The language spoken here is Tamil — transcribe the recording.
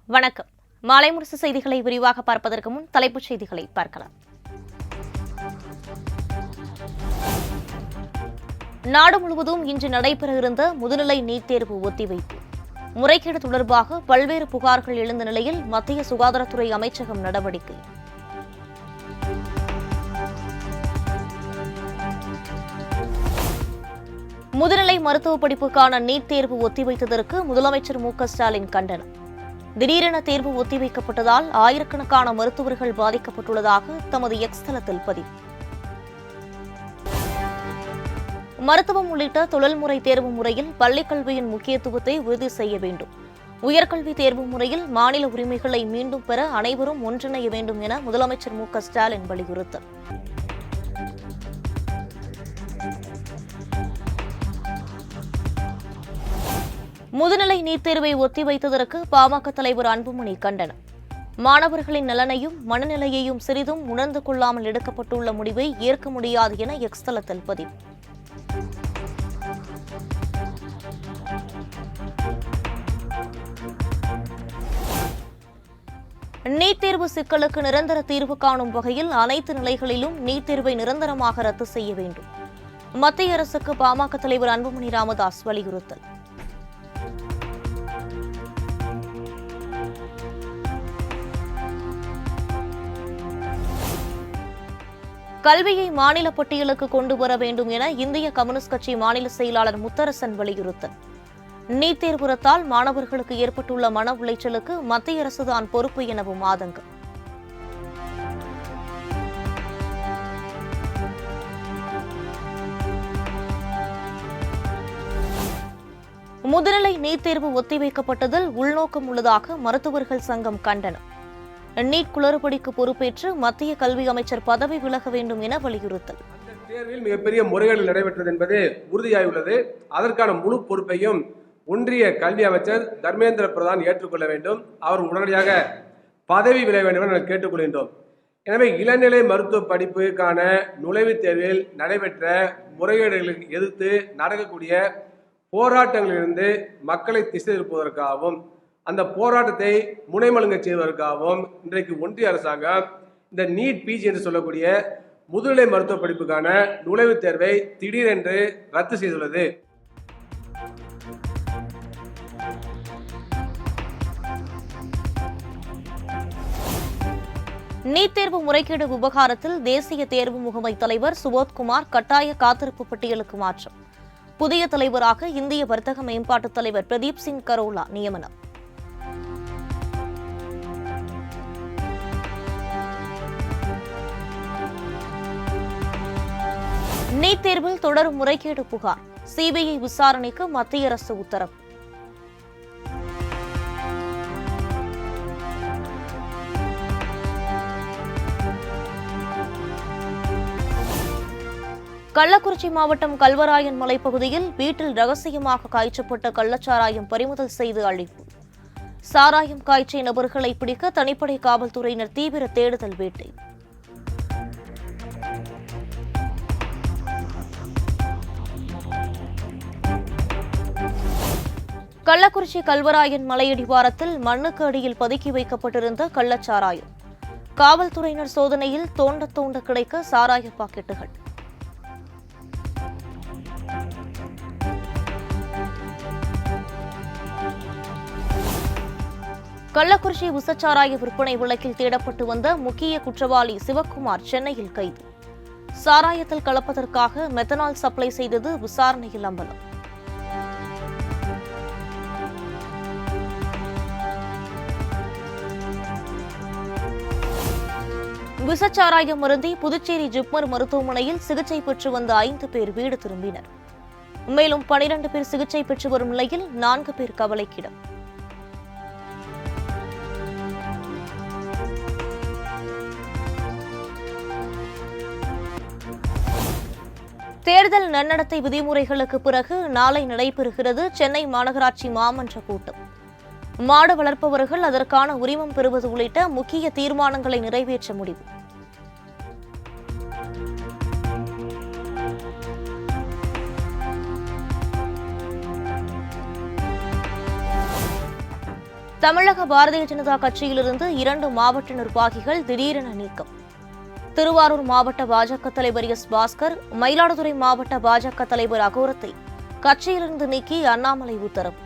வணக்கம். மாலை முரசு செய்திகளை விரிவாக பார்ப்பதற்கு முன் தலைப்புச் செய்திகளை பார்க்கலாம். நாடு முழுவதும் இன்று நடைபெற இருந்த முதுநிலை நீட் தேர்வு ஒத்திவைப்பு. முறைகேடு தொடர்பாக பல்வேறு புகார்கள் எழுந்த நிலையில் மத்திய சுகாதாரத்துறை அமைச்சகம் நடவடிக்கை. முதுநிலை மருத்துவ படிப்புக்கான நீட் தேர்வு ஒத்திவைத்ததற்கு முதலமைச்சர் மு.க.ஸ்டாலின் கண்டனம். திடீரென தேர்வு ஒத்திவைக்கப்பட்டதால் ஆயிரக்கணக்கான மருத்துவர்கள் பாதிக்கப்பட்டுள்ளதாக தமது எக்ஸ் தளத்தில் பதிவு. மருத்துவம் உள்ளிட்ட தொழில்முறை தேர்வு முறையில் பள்ளிக் கல்வியின் முக்கியத்துவத்தை உறுதி செய்ய வேண்டும். உயர்கல்வி தேர்வு முறையில் மாநில உரிமைகளை மீண்டும் பெற அனைவரும் ஒன்றிணைய வேண்டும் என முதலமைச்சர் மு.க.ஸ்டாலின் வலியுறுத்தல். முதுநிலை நீட் தேர்வை ஒத்திவைத்ததற்கு பாமக தலைவர் அன்புமணி கண்டனம். மாணவர்களின் நலனையும் மனநிலையையும் சிறிதும் உணர்ந்து கொள்ளாமல் எடுக்கப்பட்டுள்ள முடிவை ஏற்க முடியாது என எக்ஸ் தளத்தில் பதிவு. நீட் தேர்வு சிக்கலுக்கு நிரந்தர தீர்வு காணும் வகையில் அனைத்து நிலைகளிலும் நீட் தேர்வை நிரந்தரமாக ரத்து செய்ய வேண்டும். மத்திய அரசுக்கு பாமக தலைவர் அன்புமணி ராமதாஸ் வலியுறுத்தல். கல்வியை மாநில பட்டியலுக்கு கொண்டு வர வேண்டும் என இந்திய கம்யூனிஸ்ட் கட்சி மாநில செயலாளர் முத்தரசன் வலியுறுத்தல். நீட் தேர்வு ரத்தால் மாணவர்களுக்கு ஏற்பட்டுள்ள மன உளைச்சலுக்கு மத்திய அரசுதான் பொறுப்பு எனவும் ஆதங்கம். முதுநிலை நீட் தேர்வு ஒத்திவைக்கப்பட்டதில் உள்நோக்கம் உள்ளதாக மருத்துவர்கள் சங்கம் கண்டனம். நீட் குளறுபடிக்கு பொறுப்பேற்று மத்திய கல்வி அமைச்சர் பதவி விலக வேண்டும் என வலியுறுத்தல். தேர்வில் மிகப்பெரிய முறைகேடு நடைபெற்றது என்பது உறுதியாயுள்ளது. அதற்கான முழு பொறுப்பையும் ஒன்றிய கல்வி அமைச்சர் தர்மேந்திர பிரதான் ஏற்றுக்கொள்ள வேண்டும். அவர் உடனடியாக பதவி விலக வேண்டும் என கேட்டுக்கொள்கின்றோம். எனவே இளநிலை மருத்துவ படிப்புக்கான நுழைவுத் தேர்வில் நடைபெற்ற முறைகேடுகளுக்கு எதிர்த்து நடக்கக்கூடிய போராட்டங்களிலிருந்து மக்களை திசை திருப்புவதற்காகவும் அந்த போராட்டத்தை முனைமழுங்க செய்வதற்காகவும் இன்றைக்கு ஒன்றிய அரசாங்கம் இந்த நீட் பிஜி என்று சொல்லக்கூடிய முதுநிலை மருத்துவ படிப்புக்கான நுழைவுத் தேர்வை திடீரென்று ரத்து செய்துள்ளது. நீட் தேர்வு முறைகேடு விவகாரத்தில் தேசிய தேர்வு முகமை தலைவர் சுபோத்குமார் கட்டாய காத்திருப்பு பட்டியலுக்கு மாற்றம். புதிய தலைவராக இந்திய வர்த்தக மேம்பாட்டு தலைவர் பிரதீப் சிங் கரோலா நியமனம். நீட் தேர்வில் தொடரும் முறைகேடு புகார். சிபிஐ விசாரணைக்கு மத்திய அரசு உத்தரவு. கள்ளக்குறிச்சி மாவட்டம் கல்வராயன் மலைப்பகுதியில் வீட்டில் ரகசியமாக காய்ச்சப்பட்ட கள்ளச்சாராயம் பறிமுதல் செய்து அழிப்பு. சாராயம் காய்ச்சிய நபர்களை பிடிக்க தனிப்படை காவல்துறையினர் தீவிர தேடுதல் வேட்டை. கள்ளக்குறிச்சி கல்வராயன் மலையடிவாரத்தில் மண்ணுக்கு அடியில் பதுக்கி வைக்கப்பட்டிருந்த கள்ளச்சாராயம். காவல்துறையினர் சோதனையில் தோண்ட கிடைக்க சாராய பாக்கெட்டுகள். கள்ளக்குறிச்சி விசச்சாராய விற்பனை வழக்கில் தேடப்பட்டு வந்த முக்கிய குற்றவாளி சிவக்குமார் சென்னையில் கைது. சாராயத்தில் கலப்பதற்காக மெத்தனால் சப்ளை செய்தது விசாரணையில் அம்பலம். விசச்சாராயம் மருந்தி புதுச்சேரி ஜிப்மர் மருத்துவமனையில் சிகிச்சை பெற்று வந்த 5 பேர் வீடு திரும்பினர். மேலும் 12 பேர் சிகிச்சை பெற்று வரும் நிலையில் 4 பேர் கவலைக்கிடம். தேர்தல் நன்னடத்தை விதிமுறைகளுக்கு பிறகு நாளை நடைபெறுகிறது சென்னை மாநகராட்சி மாமன்ற கூட்டம். மாடு வளர்ப்பவர்கள் அதற்கான உரிமம் பெறுவது உள்ளிட்ட முக்கிய தீர்மானங்களை நிறைவேற்ற முடிவு. தமிழக பாரதிய ஜனதா கட்சியிலிருந்து 2 மாவட்ட நிர்வாகிகள் திடீரென நீக்கம். திருவாரூர் மாவட்ட பாஜக தலைவர் எஸ். பாஸ்கர், மயிலாடுதுறை மாவட்ட பாஜக தலைவர் அகோரத்தை கட்சியிலிருந்து நீக்கி அண்ணாமலை உத்தரவு.